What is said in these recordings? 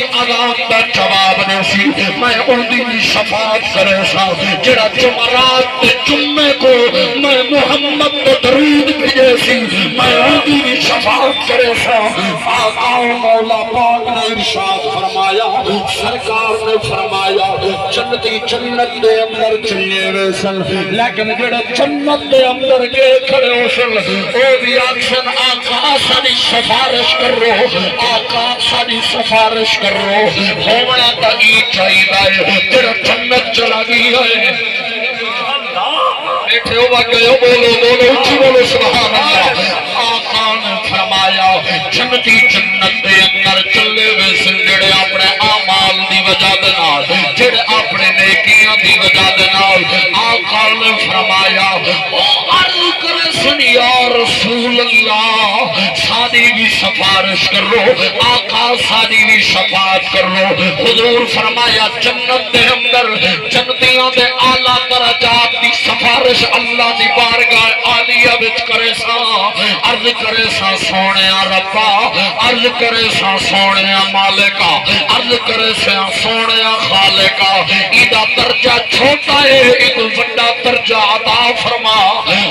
دی اذان دا جواب دے سی میں ان دی شفاعت کرے سا جڑا جمعرات تے جمعے کو میں محمد تے درود بھیجے سی میں ان دی شفاعت کرے سا آقا مولا پاک نے ارشاد فرمایا سرکار نے فرمایا جنتی جنت دے اندر چلے وے سن لیکن جڑا جنت دے اندر گئے کھڑے ہو سن او بھی آکشن آقا ساری سفارش کر رہو آقا ساری سفارش کر رہو ہونا تا ای چاہی دائے جڑا جنت چلا گئی ہے بیٹھے ہو گئے بولو بولو اچھی بولو سبحان اللہ آقا نے فرمایا جنتی جنت دے اندر چلے وے سن جڑے اپنے اعمال دی وجہ دے نال جڑے اپنے نیکیاں دی وجہ دے نال آقا نے فرمایا او عرض کرے سن یا رسول اللہ ساری بھی سفارش کر لو آقا ساری بھی شفاعت کر لو حضور فرمایا جنت دے اندر جنتیاں دے اعلیٰ درجات دی سفارش اللہ دی بارگاہ عالیہ وچ کرے سا عرض کرے سا سونے ربا عرض کرے سا سونے مالکا عرض کرے سا سونے خالقا ایدہ درجہ چھوٹا ہے ایک بڑا درجہ عطا فرما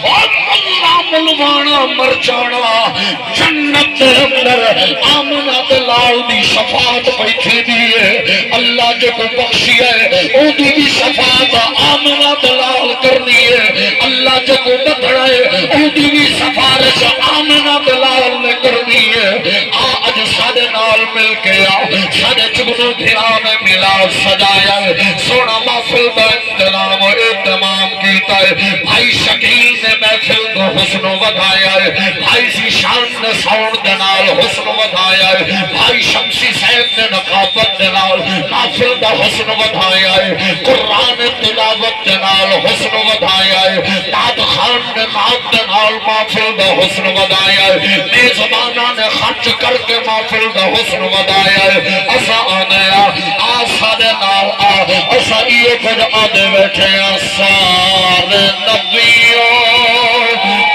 اور اللہ ملوانا مر جانا جنت دے اندر آمنہ دلال دی شفاعت بیٹھی دیئے اللہ جو کو بخشی ہے او دی بھی شفاعت آمنہ دلال کرنی ہے اللہ جو کو بدھڑائے او دی بھی سفارش آمنہ دلال نے کرنی ہے آج سادے نال مل کے آؤ سادے چگنو دھیرا میں ملا سجایا ہے سونا محفل دا انتظام و اہتمام کیتا ہے بھائی شکیل نے محفل کو حسن و بدھایا ہے بھائی زیشان نے سون دنال حسن و بدھایا ہے بھائی شمسی صاحب نے نقابت دنال محفل دا حسن و بدھایا ہے قرآن تلاوت دنال حسن و بدھایا ہے داد خان نے نام دنال محفل دا حسن و بدھایا ہے میزبانہ نے خرچ کر کے محفل دا حسن و بدھایا ہے اسا آنے آسا دے نال اسا یہ کچھ آدھے بیٹھے آسار نبیوں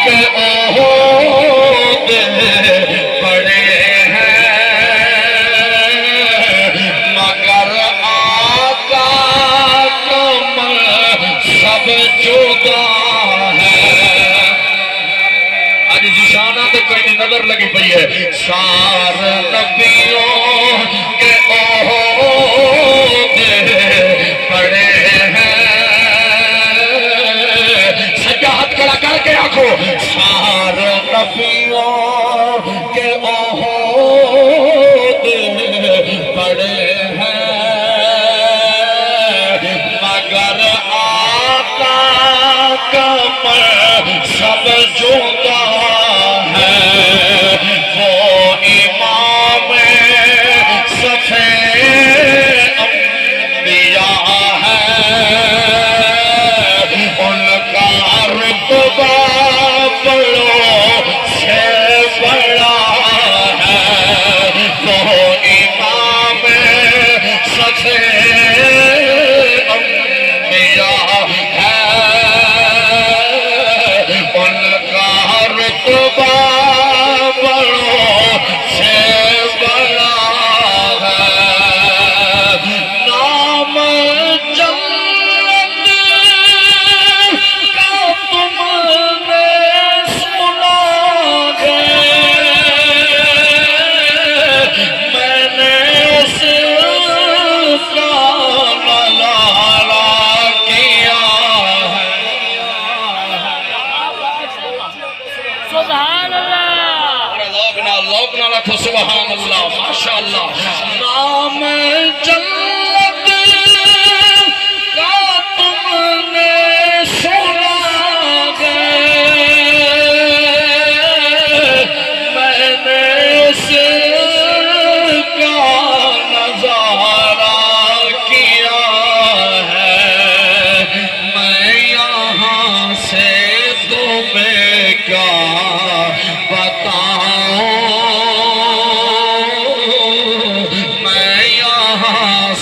کے عہد بڑے ہیں مگر آقا کم سب جدا ہے آج زیشانہ تو کئی نظر لگی پئی ہے سار نبیوں کے عہد بڑے ہیں سجاہت کھڑا کر کے آنکھو سار نبیوں کے عہد بڑے ہیں مگر آقا کم سب جدا ہے وہ امام صفے انبیاء ہے ان کا رتبہ بڑوں سے بڑا ہے وہ امام صفے انبیاء ہے ان کا رتبہ بڑوں سے بڑا ہے نام جنت کا تم نے سنا ہے میں نے اس کا نظارہ کیا ہے سبحان اللہ لوگ نہ رکھو سبحان اللہ ماشاءاللہ نام جنت کا تم نے سنا ہے میں نے اس کا نظارہ کیا ہے میں یہاں سے تمہیں کیا بتاؤں میں یہاں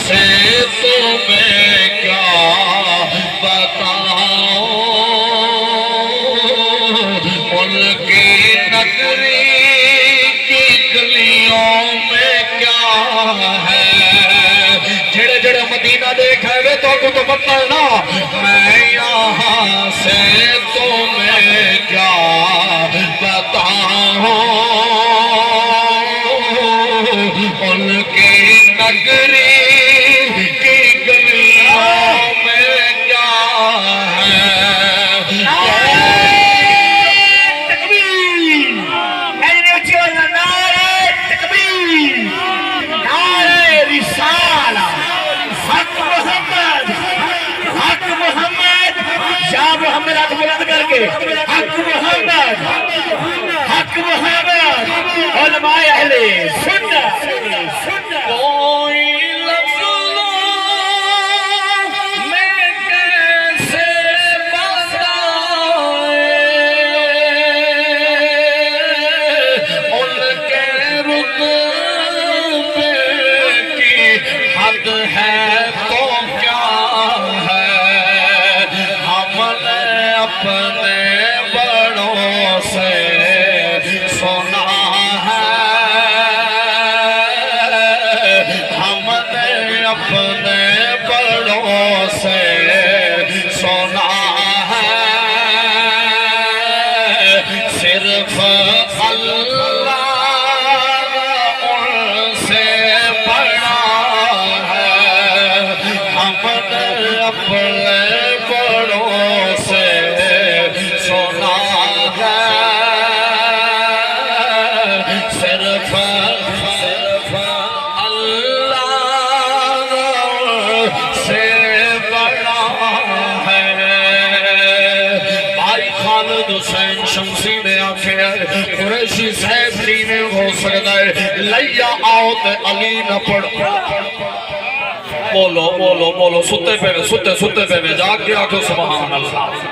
مدینہ دیکھا ہے تو آپ کو تو پتہ ہے نا میں یہاں سے تمہیں کیا بتاؤں ان کی نگری کی گلیوں میں کیا ہے محمد ہاتھ بلند کر کے حق محمد علماء اہل سنت کوئی لفظ میں کیسے بتائیں ان کے رتبے کی حد ہے تو کیا ہے اپنے بڑوں سے سنا ہے ہم نے اپنے بڑوں سے سنا ہے صرف اللہ ان سے بڑا ہے ہم نے اپنے بڑوں سے سنا ہے صرف اللہ سے بڑا ہے بھائی خالد حسین شمسی نے آکھے قریشی صاحب نہیں ہو سکتا ہے لیا آؤ تے علی نہ پڑھ بولو بولو بولو ستے پہ جاگ کے آکھو سبحان اللہ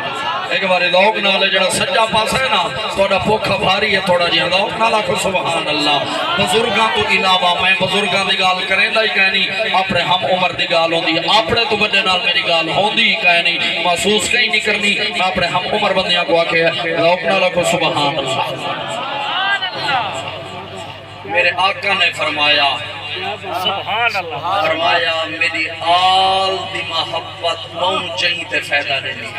ایک باری لوگ نالے جڑا سجا پاس ہے نا توڑا پوکھا بھاری ہے تھوڑا جہاں لوگ نالا آکھو سبحان اللہ بزرگاں تو علاوہ میں بزرگاں دی گال کریں دا ہی کہنی اپنے ہم عمر دی گال ہوندی اپنے تو بڑے نال میری گال ہوندی ہی کہنی محسوس کہیں نہیں کرنی اپنے ہم عمر بندیاں کو آکھے لوگ نالا آکھو سبحان اللہ میرے آقا نے فرمایا فرمایا میری آل دی محبت مون چاہیے تے فائدہ نہیں